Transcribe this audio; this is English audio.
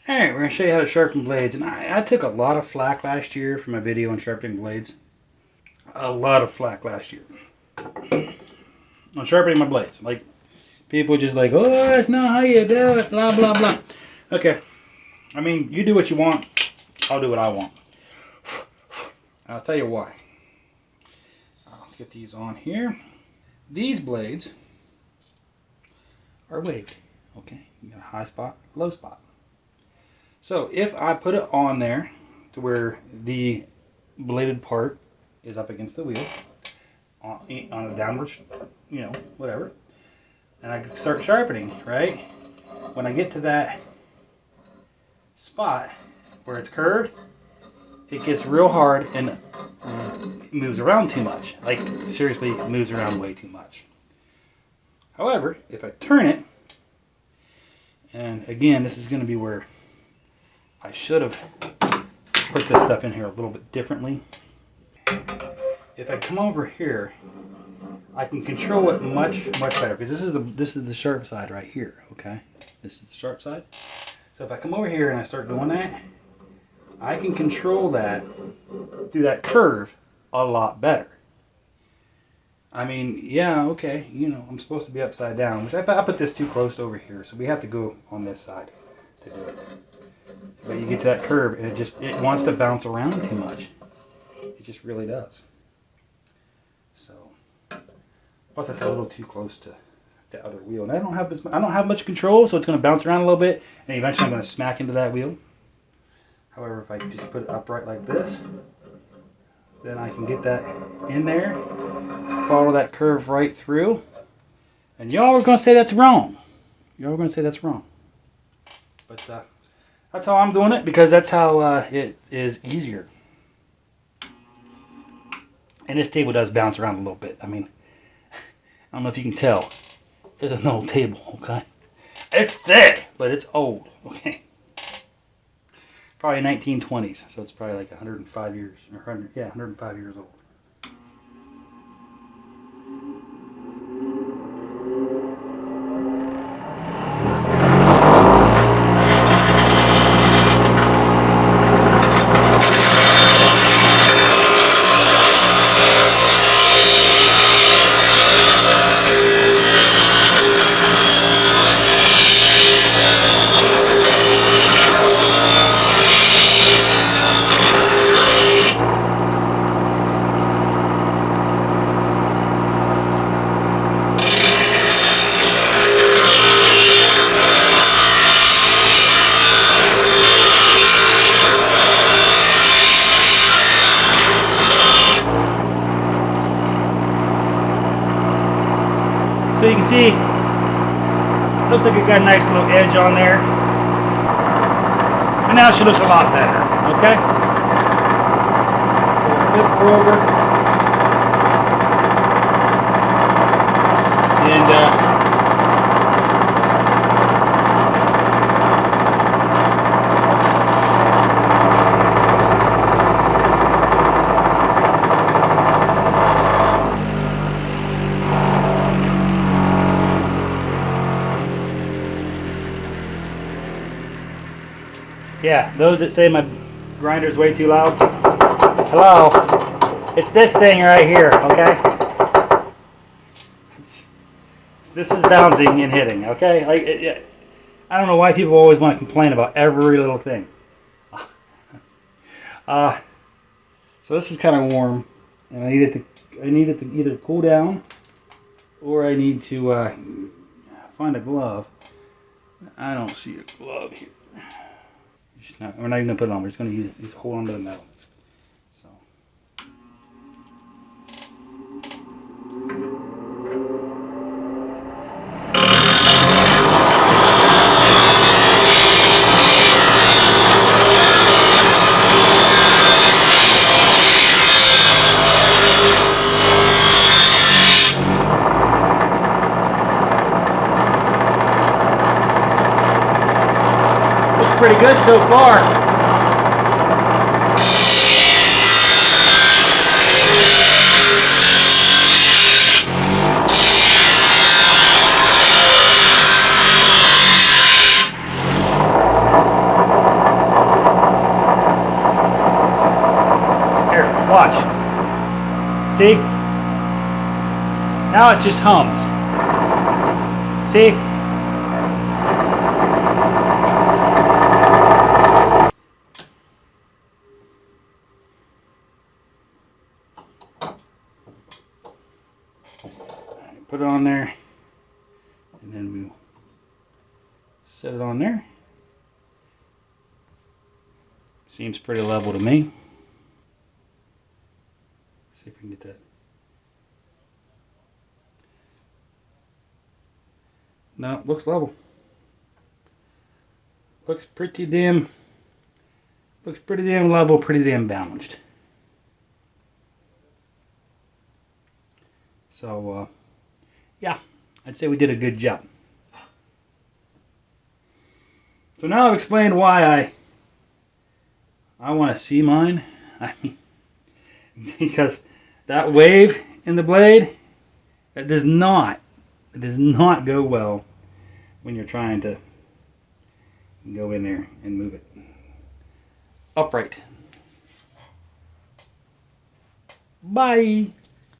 Alright, we're going to show you how to sharpen blades. And I took a lot of flack last year for my video on sharpening blades. A lot of flack last year. On sharpening my blades. Like, people just like, oh, that's not how you do it, blah, blah, blah. Okay. I mean, you do what you want. I'll do what I want. I'll tell you why. Let's get these on here. These blades are waved. Okay, you got a high spot, low spot. So if I put it on there to where the bladed part is up against the wheel on a downward, whatever, and I start sharpening, right? When I get to that spot where it's curved, it gets real hard and moves around too much. Like, seriously, it moves around way too much. However, if I turn it, and again, this is going to be where I should have put this stuff in here a little bit differently. If I come over here, I can control it much better, because this is the sharp side right here. Okay, this is the sharp side. So if I come over here and I start doing that, I can control that through that curve a lot better. I mean, yeah, okay, I'm supposed to be upside down, which I put this too close over here, so we have to go on this side to do it. But you get to that curve and it wants to bounce around too much. It just really does. So, plus that's a little too close to the other wheel, and I don't have much control, so it's going to bounce around a little bit, and eventually I'm going to smack into that wheel. However, if I just put it upright like this, then I can get that in there, follow that curve right through, and y'all are going to say that's wrong. Y'all are going to say that's wrong. But that's how I'm doing it, because that's how it is easier. And this table does bounce around a little bit. I mean, I don't know if you can tell. It's an old table, okay? It's thick, but it's old, okay? Probably 1920s, so it's probably like 105 years, or 105 years old. So you can see, looks like it got a nice little edge on there. And now she looks a lot better, okay? So we'll flip her over. And yeah, those that say my grinder's way too loud, hello, it's this thing right here, okay? This is bouncing and hitting, okay? Like, I don't know why people always want to complain about every little thing. So this is kind of warm, and I need it to either cool down, or I need to find a glove. I don't see a glove here. We're not even going to put it on. We're just going to use it, hold on to the metal. So. Looks pretty good so far. See? Now it just hums. See? Put it on there, and then we'll set it on there. Seems pretty level to me. See if we can get that. No, it looks level. Looks pretty damn level, pretty damn balanced. So, yeah, I'd say we did a good job. So now I've explained why I want to see mine. I mean, because that wave in the blade, it does not go well when you're trying to go in there and move it upright. Bye.